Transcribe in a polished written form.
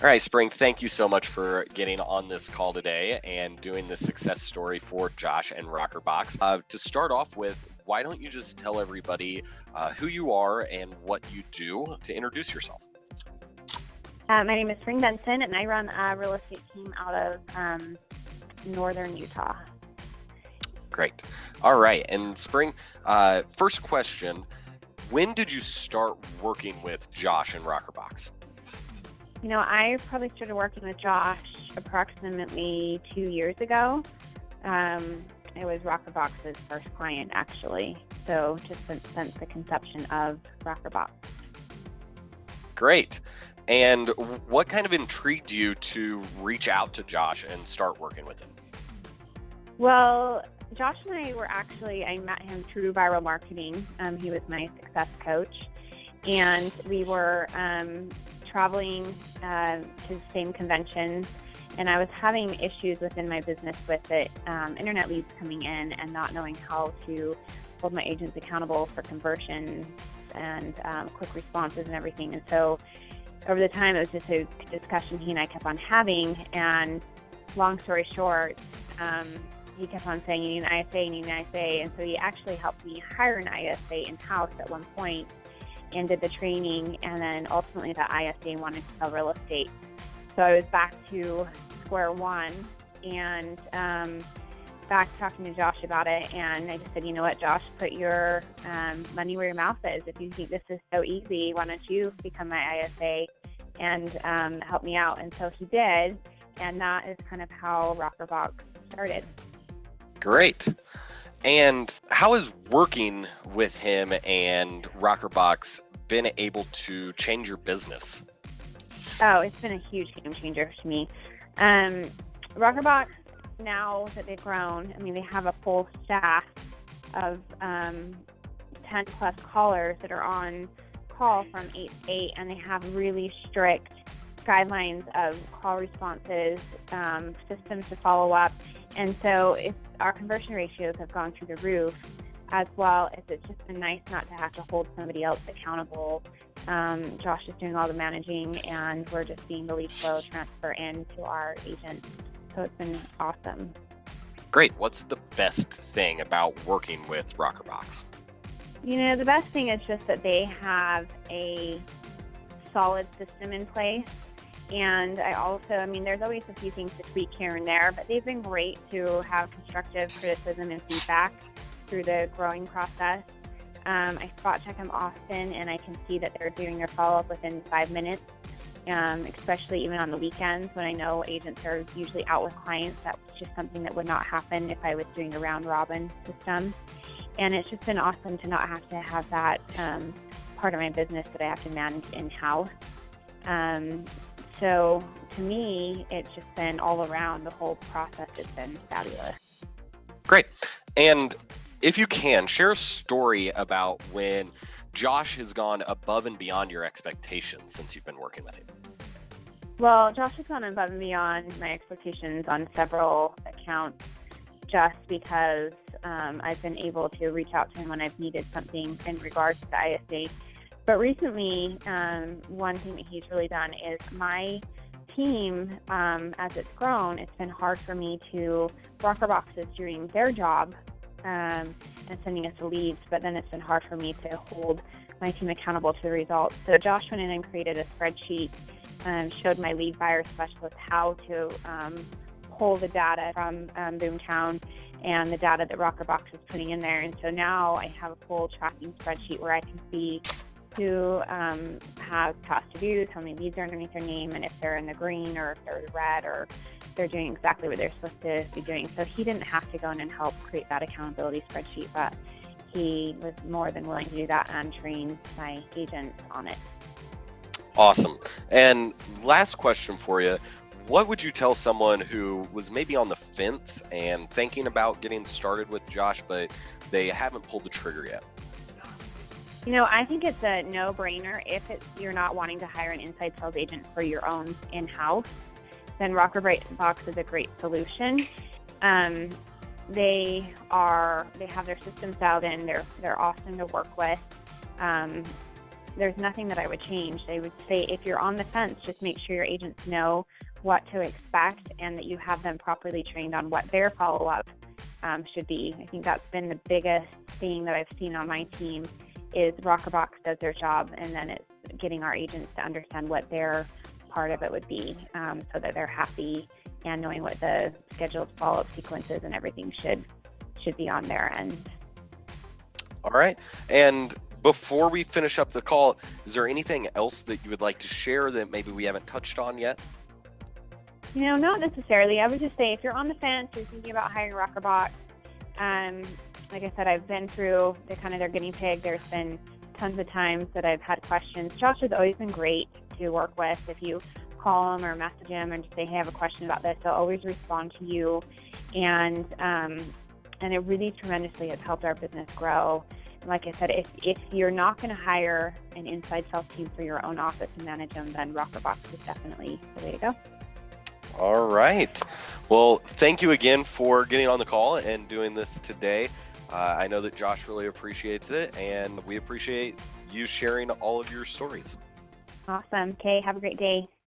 All right, Spring, thank you so much for getting on this call today and doing the success story for Josh and rokrbox. To start off with, why don't you just tell everybody who you are and what you do to introduce yourself? My name is Spring Bengtzen, and I run a real estate team out of northern Utah. Great. All right. And Spring, first question, when did you start working with Josh and rokrbox? I probably started working with Josh approximately 2 years ago. It was rokrbox's first client, actually. So just since the conception of rokrbox. Great. And what kind of intrigued you to reach out to Josh and start working with him? Well, Josh and I met him through viral marketing. He was my success coach. And we were traveling to the same conventions. And I was having issues within my business with the internet leads coming in and not knowing how to hold my agents accountable for conversions and quick responses and everything. And so over the time, it was just a discussion he and I kept on having. And long story short, he kept on saying, you need an ISA, you need an ISA. And so he actually helped me hire an ISA in-house at one point and did the training. And then ultimately the ISA wanted to sell real estate. So I was back to square one and back talking to Josh about it. And I just said, you know what, Josh, put your money where your mouth is. If you think this is so easy, why don't you become my ISA and help me out? And so he did. And that is kind of how rokrbox started. Great. And how has working with him and rokrbox been able to change your business? Oh, it's been a huge game changer to me. rokrbox, now that they've grown, they have a full staff of 10 plus callers that are on call from 8 to 8, and they have really strict guidelines of call responses, systems to follow up. And so our conversion ratios have gone through the roof, as well as it's just been nice not to have to hold somebody else accountable. Josh is doing all the managing, and we're just seeing the lead flow transfer into our agents. So it's been awesome. Great. What's the best thing about working with rokrbox? The best thing is just that they have a solid system in place. And I also, there's always a few things to tweak here and there, but they've been great to have constructive criticism and feedback through the growing process. I spot check them often, and I can see that they're doing their follow-up within 5 minutes, especially even on the weekends when I know agents are usually out with clients. That's just something that would not happen if I was doing a round-robin system. And it's just been awesome to not have to have that part of my business that I have to manage in-house. So to me, it's just been all around, the whole process has been fabulous. Great. And if you can, share a story about when Josh has gone above and beyond your expectations since you've been working with him. Well, Josh has gone above and beyond my expectations on several accounts just because I've been able to reach out to him when I've needed something in regards to the ISA. But recently, one thing that he's really done is my team, as it's grown, it's been hard for me to, rokrbox is doing their job and sending us the leads, but then it's been hard for me to hold my team accountable to the results. So Josh went in and created a spreadsheet, showed my lead buyer specialist how to pull the data from Boomtown and the data that rokrbox is putting in there. And so now I have a full tracking spreadsheet where I can see who has past reviews, how many leads are underneath their name, and if they're in the green or if they're red or if they're doing exactly what they're supposed to be doing. So he didn't have to go in and help create that accountability spreadsheet, but he was more than willing to do that and train my agents on it. Awesome. And last question for you. What would you tell someone who was maybe on the fence and thinking about getting started with Josh, but they haven't pulled the trigger yet? I think it's a no-brainer. If you're not wanting to hire an inside sales agent for your own in-house, then rokrbox is a great solution. They have their systems dialed in. They're awesome to work with. there's nothing that I would change. They would say, if you're on the fence, just make sure your agents know what to expect and that you have them properly trained on what their follow-up should be. I think that's been the biggest thing that I've seen on my team is rokrbox does their job, and then it's getting our agents to understand what their part of it would be, so that they're happy and knowing what the scheduled follow-up sequences and everything should be on their end. All right. And before we finish up the call, is there anything else that you would like to share that maybe we haven't touched on yet? Not necessarily. I would just say if you're on the fence, you're thinking about hiring rokrbox, like I said, I've been through their guinea pig. There's been tons of times that I've had questions. Josh has always been great to work with. If you call him or message him and just say, hey, I have a question about this, they'll always respond to you. And it really tremendously has helped our business grow. And like I said, if you're not going to hire an inside sales team for your own office and manage them, then rokrbox is definitely the way to go. All right. Well, thank you again for getting on the call and doing this today. I know that Josh really appreciates it, and we appreciate you sharing all of your stories. Awesome. Okay, have a great day.